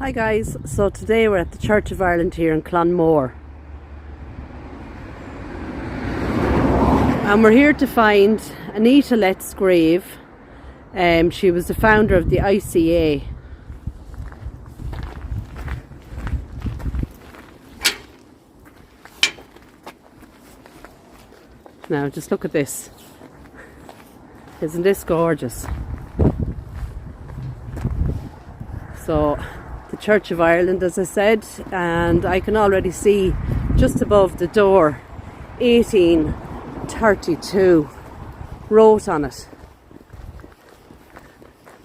Hi guys, so today we're at the Church of Ireland here in Clonmore and we're here to find Anita Lett's grave. She was the founder of the ICA. Now just look at this, isn't this gorgeous? So the Church of Ireland, as I said, and I can already see just above the door 1832 wrote on it.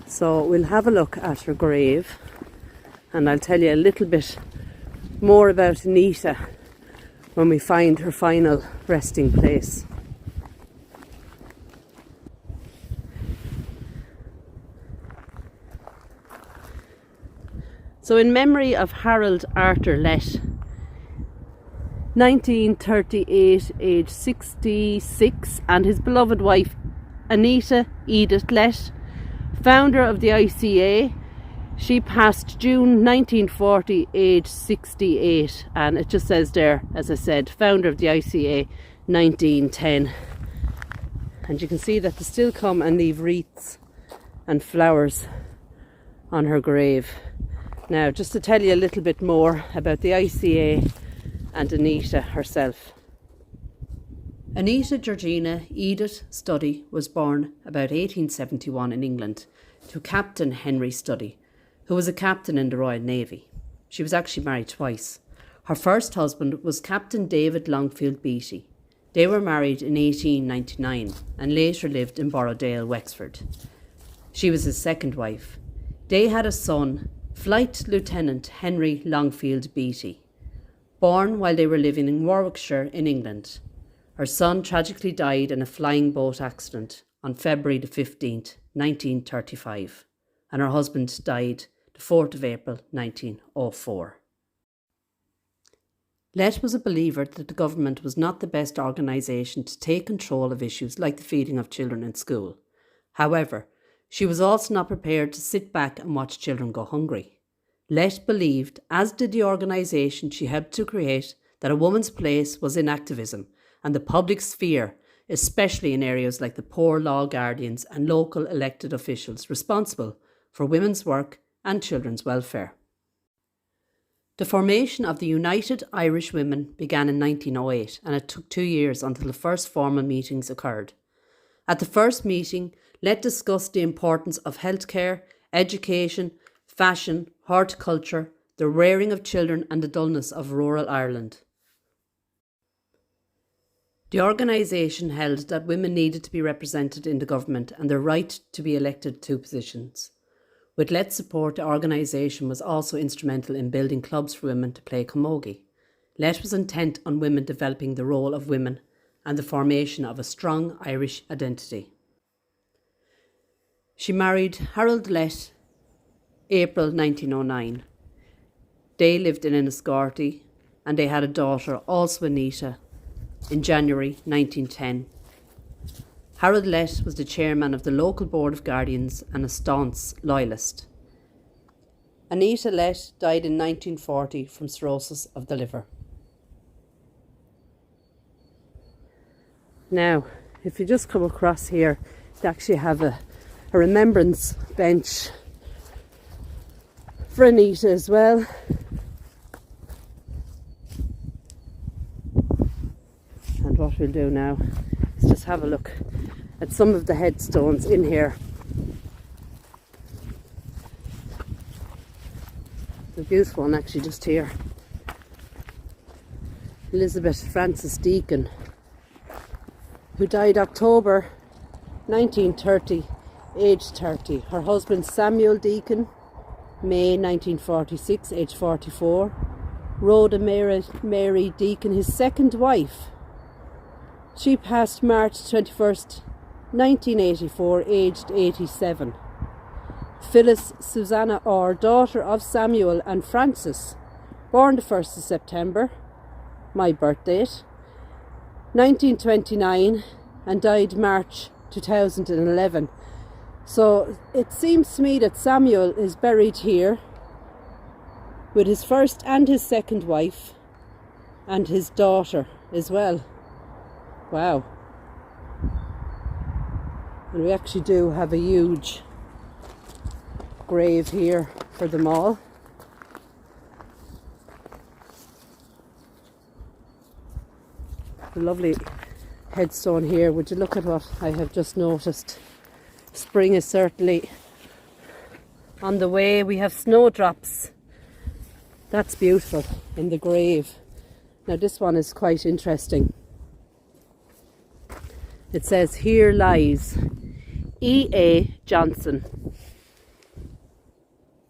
So we'll have a look at her grave and I'll tell you a little bit more about Anita when we find her final resting place. So in memory of Harold Arthur Lett, 1938, age 66, and his beloved wife Anita Edith Lett, founder of the ICA, she passed June 1940, age 68, and it just says there, as I said, founder of the ICA 1910. And you can see that they still come and leave wreaths and flowers on her grave. Now, just to tell you a little bit more about the ICA and Anita herself. Anita Georgina Edith Studdy was born about 1871 in England to Captain Henry Studdy, who was a captain in the Royal Navy. She was actually married twice. Her first husband was Captain David Longfield Beatty. They were married in 1899 and later lived in Borrowdale, Wexford. She was his second wife. They had a son, Flight Lieutenant Henry Longfield Beatty, born while they were living in Warwickshire in England. Her son tragically died in a flying boat accident on February the 15th, 1935, and her husband died the 4th of April 1904. Lett was a believer that the government was not the best organisation to take control of issues like the feeding of children in school. However, she was also not prepared to sit back and watch children go hungry. Lett believed, as did the organisation she helped to create, that a woman's place was in activism and the public sphere, especially in areas like the poor law guardians and local elected officials responsible for women's work and children's welfare. The formation of the United Irish Women began in 1908 and it took 2 years until the first formal meetings occurred. At the first meeting, Lett discussed the importance of healthcare, education, fashion, horticulture, the rearing of children and the dullness of rural Ireland. The organisation held that women needed to be represented in the government and their right to be elected to positions. With Lett's support, the organisation was also instrumental in building clubs for women to play camogie. Lett was intent on women developing the role of women and the formation of a strong Irish identity. She married Harold Lett April 1909. They lived in Enniscorthy and they had a daughter, also Anita, in January 1910. Harold Lett was the chairman of the local board of guardians and a staunch loyalist. Anita Lett died in 1940 from cirrhosis of the liver. Now, if you just come across here, they actually have a remembrance bench for Anita as well. And what we'll do now is just have a look at some of the headstones in here. There's a beautiful one actually just here. Elizabeth Frances Deacon, who died October 1930, aged 30. Her husband Samuel Deacon, May 1946, aged 44. Rhoda Mary Deacon, his second wife. She passed March 21st, 1984, aged 87. Phyllis Susanna Orr, daughter of Samuel and Frances, born the 1st of September, my birth date, 1929, and died March 2011. So it seems to me that Samuel is buried here with his first and his second wife and his daughter as well. Wow. And we actually do have a huge grave here for them all. A lovely headstone here. Would you look at what I have just noticed? Spring is certainly on the way. We have snowdrops. That's beautiful in the grave. Now this one is quite interesting. It says, "Here lies E.A. Johnson,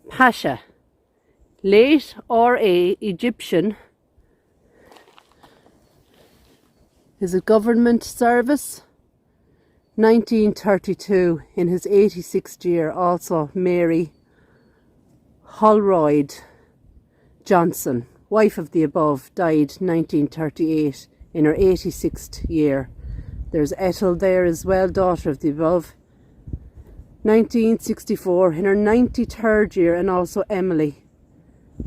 Pasha, late R.A. Egyptian. Is it government service? 1932, in his 86th year." Also Mary Holroyd Johnson, wife of the above, died 1938 in her 86th year. There's Ethel there as well, daughter of the above, 1964 in her 93rd year. And also Emily,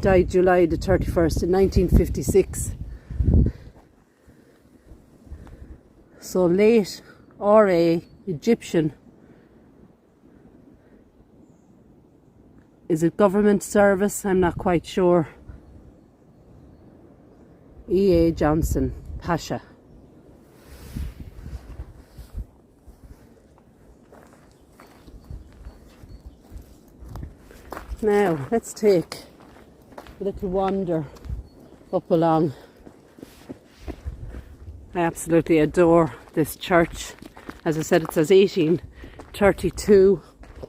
died July the 31st in 1956. So late R.A. Egyptian. Is it government service? I'm not quite sure. E.A. Johnson, Pasha. Now let's take a little wander up along. I absolutely adore this church. As I said, it says 1832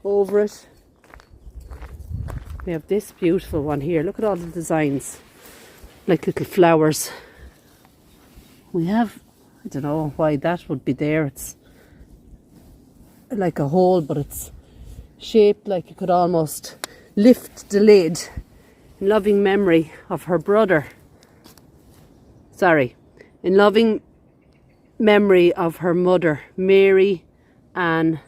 over it. We have this beautiful one here. Look at all the designs, like little flowers. We have, I don't know why that would be there. It's like a hole, but it's shaped like you could almost lift the lid, in loving memory of her brother. Sorry, in loving memory of her mother, Mary Ann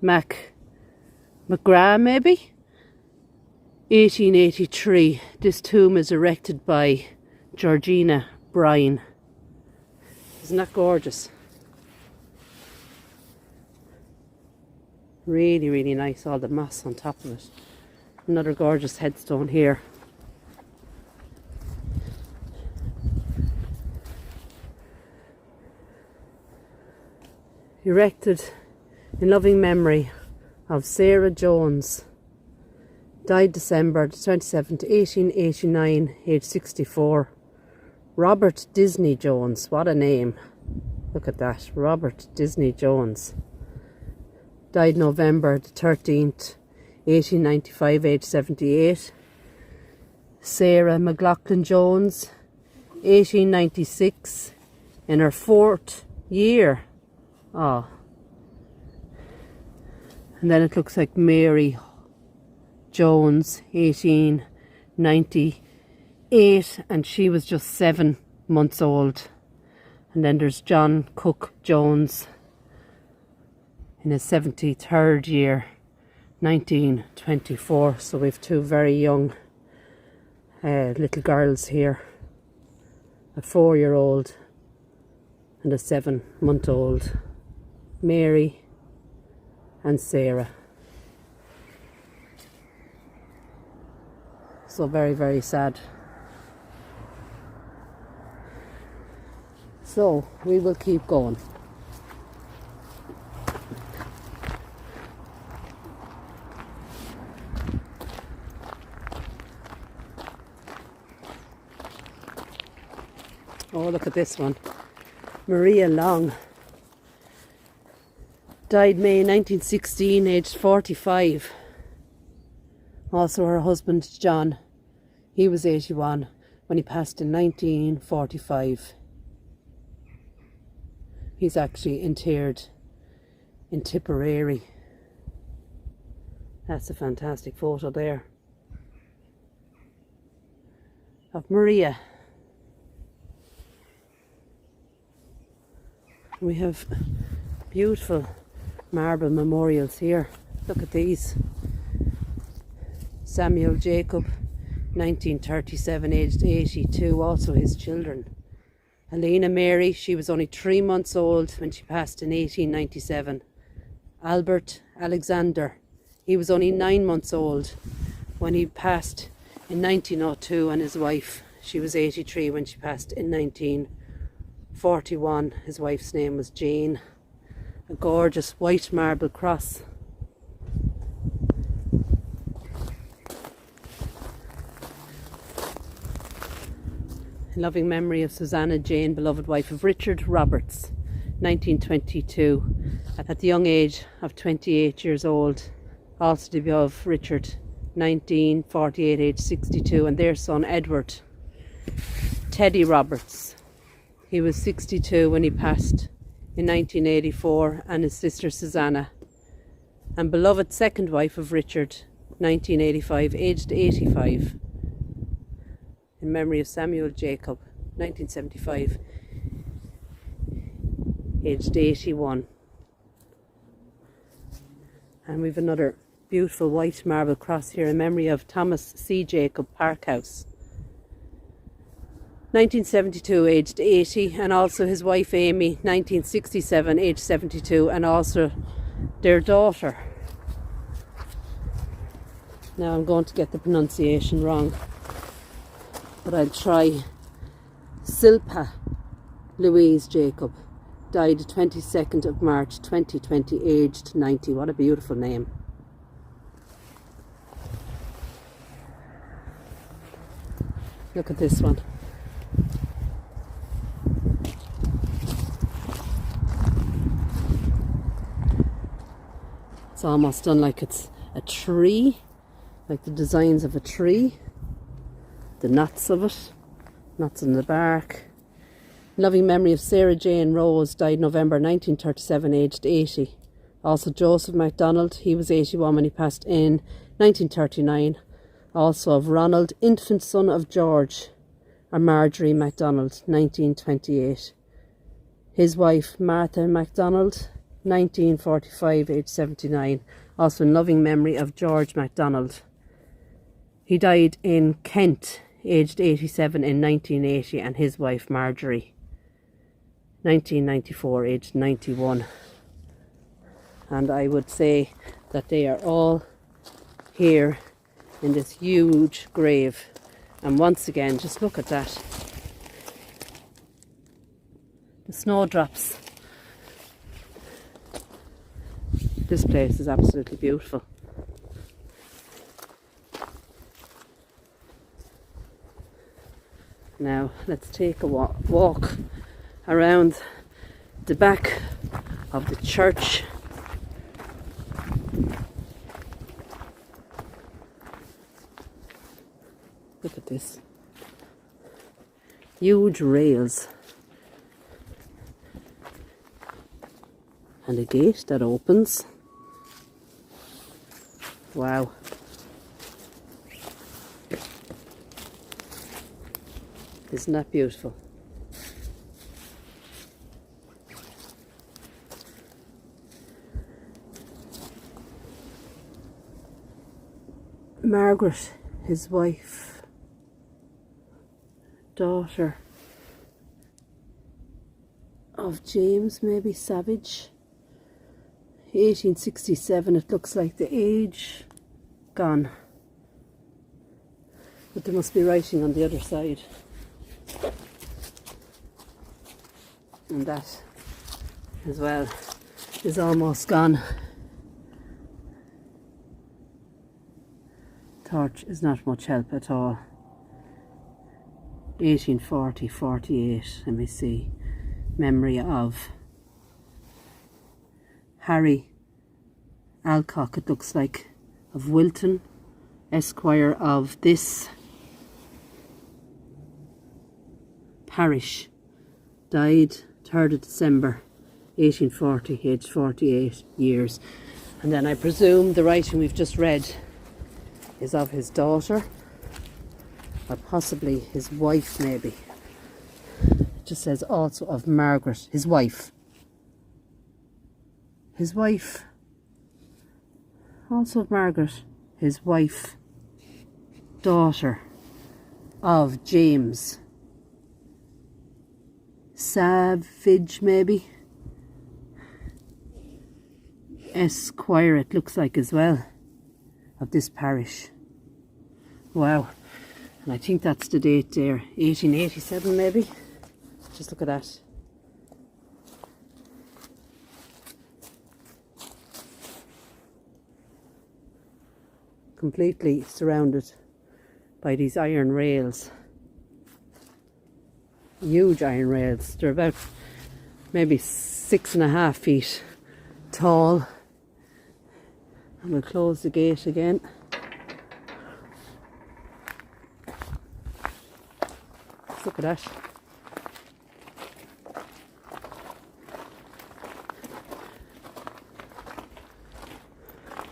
McGrath, maybe? 1883. This tomb is erected by Georgina Bryan. Isn't that gorgeous? Really, really nice, all the moss on top of it. Another gorgeous headstone here. Erected in loving memory of Sarah Jones. Died December 27th, 1889, age 64. Robert Disney Jones, what a name. Look at that, Robert Disney Jones. Died November the 13th, 1895, age 78. Sarah McLaughlin Jones, 1896, in her 4th year. Oh. And then it looks like Mary Jones, 1898, and she was just 7 months old. And then there's John Cook Jones, in his 73rd year, 1924. So we have two very young little girls here. A 4-year-old and a 7-month-old. Mary and Sarah. So very, very sad. So we will keep going. Oh, look at this one. Maria Long. Died May 1916, aged 45. Also her husband John, he was 81 when he passed in 1945. He's actually interred in Tipperary. That's a fantastic photo there of Maria. We have beautiful marble memorials here. Look at these. Samuel Jacob 1937, aged 82, also his children. Helena Mary, she was only 3 months old when she passed in 1897. Albert Alexander, he was only 9 months old when he passed in 1902, and his wife, she was 83 when she passed in 1941. His wife's name was Jane. A gorgeous white marble cross. In loving memory of Susanna Jane, beloved wife of Richard Roberts, 1922, at the young age of 28 years old. Also to be of Richard, 1948, age 62, and their son Edward. Teddy Roberts, he was 62 when he passed in 1984, and his sister Susanna. And beloved second wife of Richard, 1985, aged 85. In memory of Samuel Jacob, 1975, aged 81. And we've another beautiful white marble cross here in memory of Thomas C. Jacob Parkhouse, 1972, aged 80, and also his wife Amy, 1967, aged 72, and also their daughter. Now I'm going to get the pronunciation wrong, but I'll try. Silpa Louise Jacob, died 22nd of March 2020, aged 90. What a beautiful name. Look at this one. It's almost done like it's a tree, like the designs of a tree. The knots of it, knots in the bark. Loving memory of Sarah Jane Rose, died November 1937, aged 80. Also Joseph MacDonald, he was 81 when he passed in 1939. Also of Ronald, infant son of George, and Marjorie MacDonald, 1928. His wife Martha MacDonald, 1945, aged 79. Also in loving memory of George MacDonald. He died in Kent, aged 87 in 1980, and his wife Marjorie, 1994, aged 91. And I would say that they are all here in this huge grave. And once again, just look at that. The snowdrops. This place is absolutely beautiful. Now let's take a walk around the back of the church. Look at this. Huge rails. And a gate that opens. Wow. Isn't that beautiful? Margaret, his wife, daughter of James, maybe Savage, 1867, it looks like. The age gone, but there must be writing on the other side. And that as well is almost gone. Torch is not much help at all. 1840, 48, let me see. Memory of Harry Alcock, it looks like, of Wilton, Esquire of this parish, died 3rd of December 1840, aged 48 years. And then I presume the writing we've just read is of his daughter, or possibly his wife, maybe. It just says also of Margaret, his wife. His wife. Also of Margaret, his wife, daughter. of James Savage, maybe, Esquire, it looks like as well, of this parish. Wow. And I think that's the date there, 1887 maybe. Just look at that. Completely surrounded by these iron rails. Huge iron rails. They're about maybe 6.5 feet tall. And we'll close the gate again. Let's look at that.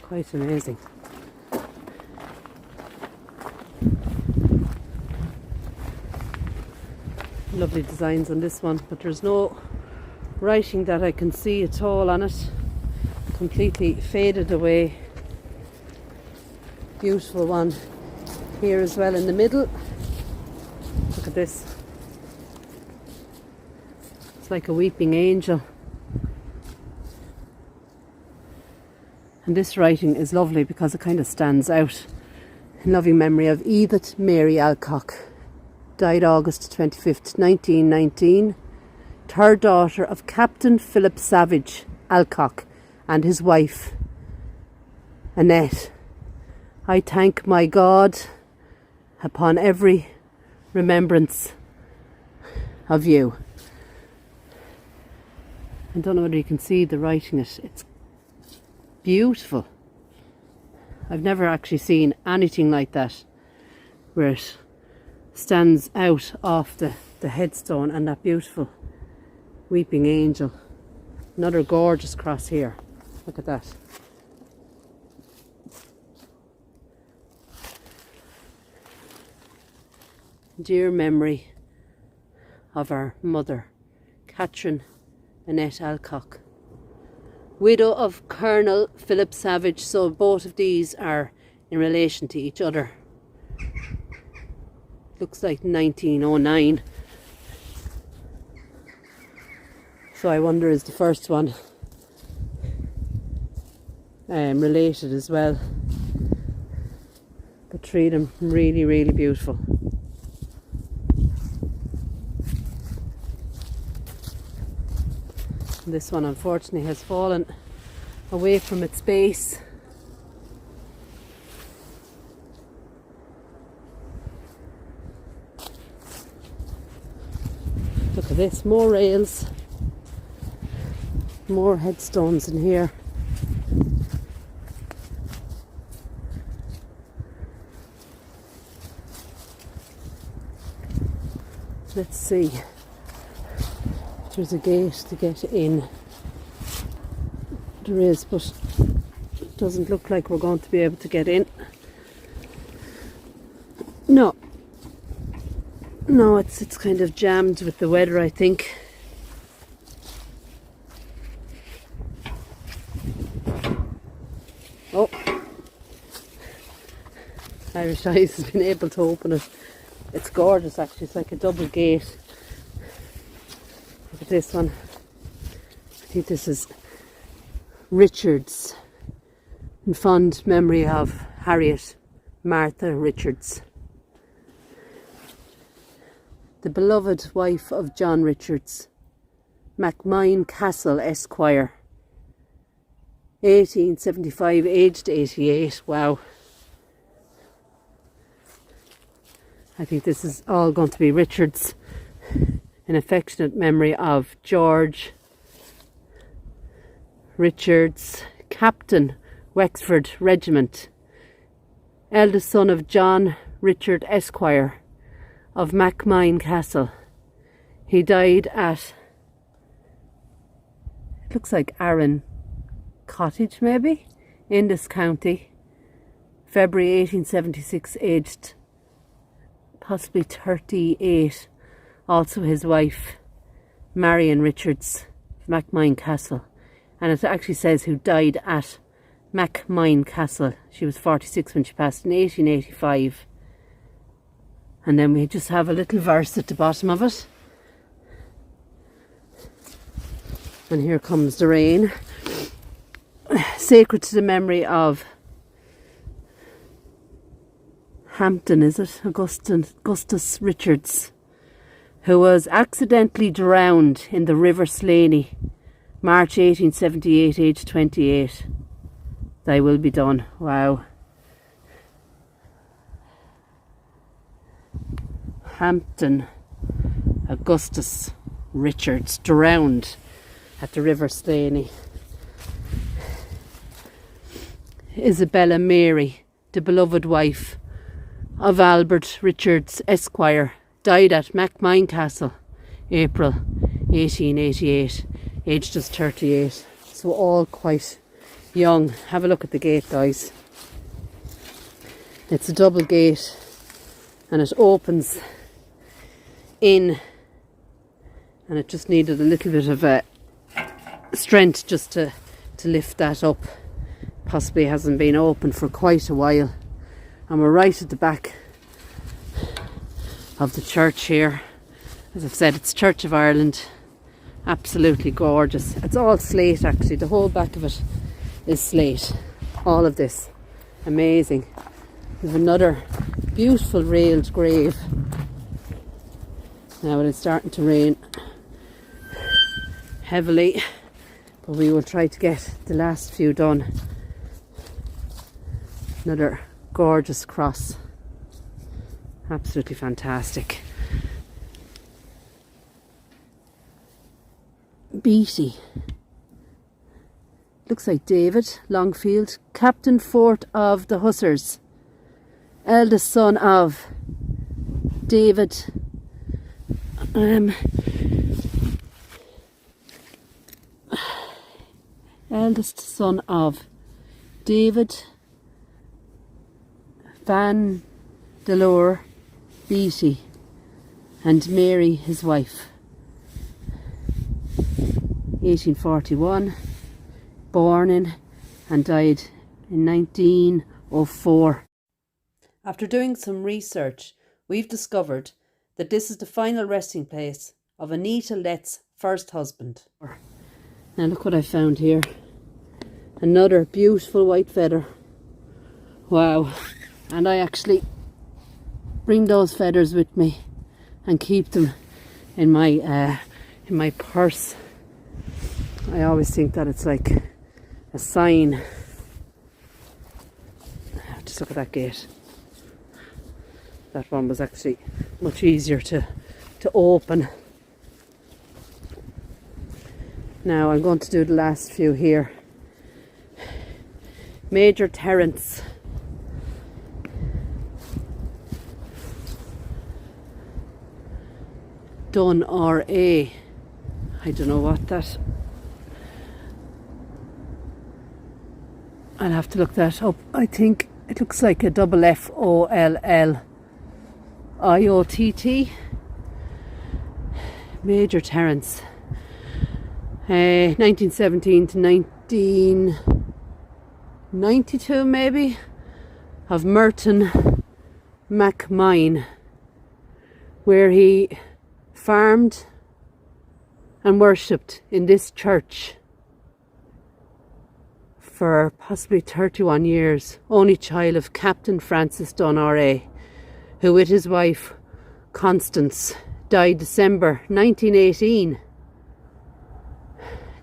Quite amazing. Lovely designs on this one, but there's no writing that I can see at all on it. Completely faded away. Beautiful one here as well in the middle. Look at this. It's like a weeping angel. And this writing is lovely because it kind of stands out. In loving memory of Edith Mary Alcock, died August 25th, 1919, third daughter of Captain Philip Savage Alcock and his wife, Annette. I thank my God upon every remembrance of you. I don't know whether you can see the writing. It's beautiful. I've never actually seen anything like that, where it stands out off the headstone and that beautiful weeping angel. Another gorgeous cross here. Look at that. Dear memory of our mother, Catherine Annette Alcock, widow of Colonel Philip Savage. So both of these are in relation to each other. Looks like 1909. So I wonder, is the first one related as well? But three of them really, really beautiful. This one unfortunately has fallen away from its base. Look at this, more rails, more headstones in here. Let's see. There's a gate to get in. There is, but it doesn't look like we're going to be able to get in. No, it's kind of jammed with the weather, I think. Oh, Irish Eyes has been able to open it. It's gorgeous actually, it's like a double gate. Look at this one. I think this is Richards, in fond memory of Harriet Martha Richards, the beloved wife of John Richards, Macmine Castle, Esquire, 1875, aged 88. Wow. I think this is all going to be Richards, in affectionate memory of George Richards, Captain, Wexford Regiment, eldest son of John Richard Esquire of Macmine Castle. He died at, it looks like Arran Cottage maybe, in this county, February 1876, aged possibly 38. Also his wife, Marion Richards, of Macmine Castle. And it actually says who died at Macmine Castle. She was 46 when she passed in 1885. And then we just have a little verse at the bottom of it. And here comes the rain. Sacred to the memory of Hampton, is it? Augustus Richards, who was accidentally drowned in the River Slaney, March 1878, aged 28. Thy will be done. Wow. Hampton Augustus Richards, drowned at the River Slaney. Isabella Mary, the beloved wife of Albert Richards, Esquire, died at Wilton Castle, April 1888, aged just 38. So all quite young. Have a look at the gate, guys. It's a double gate and it opens in, and it just needed a little bit of strength just to lift that up. Possibly hasn't been open for quite a while. And we're right at the back of the church here. As I've said, it's Church of Ireland. Absolutely gorgeous. It's all slate actually. The whole back of it is slate. All of this. Amazing. We have another beautiful railed grave. Now it is starting to rain heavily, but we will try to get the last few done. Another gorgeous cross. Absolutely fantastic. Beatty. Looks like David Longfield, Captain Fort of the Hussars, eldest son of David eldest son of David Van Delore Beatty and Mary his wife. 1841, born in and died in 1904. After doing some research, we've discovered that this is the final resting place of Anita Lett's first husband. Now look what I found here. Another beautiful white feather. Wow. And I actually bring those feathers with me and keep them in my purse. I always think that it's like a sign. Just look at that gate. That one was actually much easier to open. Now I'm going to do the last few here. Major Terrace. Done R.A. I don't know what that. I'll have to look that up. I think it looks like a double F-O-L-L-I-O-T-T. Major Terrace. 1917 to 1992 maybe, of Merton MacMine, where he farmed and worshipped in this church for possibly 31 years, only child of Captain Francis Dunn R.A., who with his wife Constance died December 1918,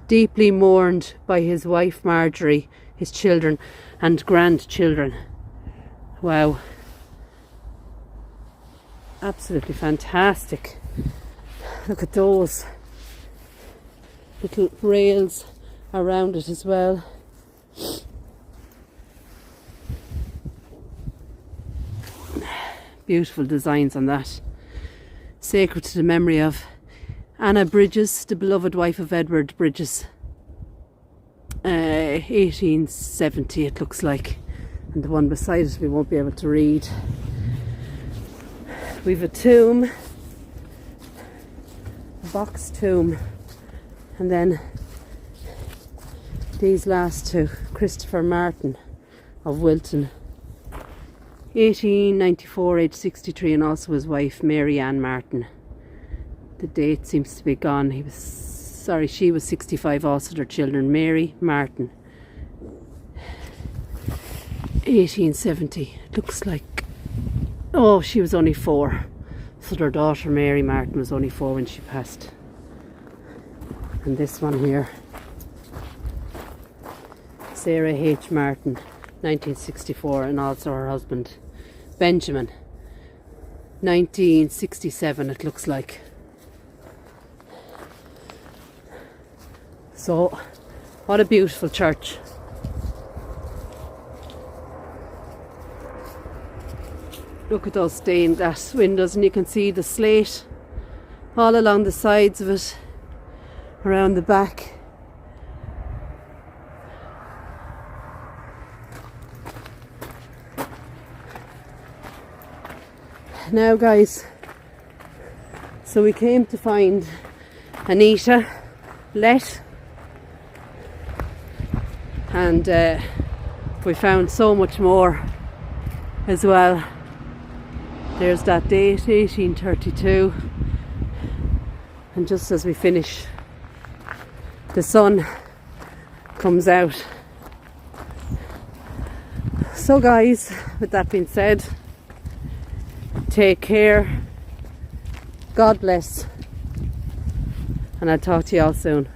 deeply mourned by his wife Marjorie, his children and grandchildren. Wow. Absolutely fantastic. Look at those little rails around it as well. Beautiful designs on that. Sacred to the memory of Anna Bridges, the beloved wife of Edward Bridges. 1870 it looks like. And the one beside it we won't be able to read. We've a tomb, a box tomb, and then these last two. Christopher Martin of Wilton, 1894, age 63, and also his wife Mary Ann Martin. The date seems to be gone. She was 65, also their children, Mary Martin. 1870, looks like, oh, she was only 4. So their daughter Mary Martin was only 4 when she passed. And this one here, Sarah H. Martin, 1964, and also her husband Benjamin, 1967 it looks like. So, what a beautiful church. Look at those stained glass windows, and you can see the slate all along the sides of it, around the back. Now guys, so we came to find Anita Lett, and we found so much more as well. There's that date, 1832, and just as we finish, the sun comes out. So guys, with that being said, take care, God bless, and I'll talk to you all soon.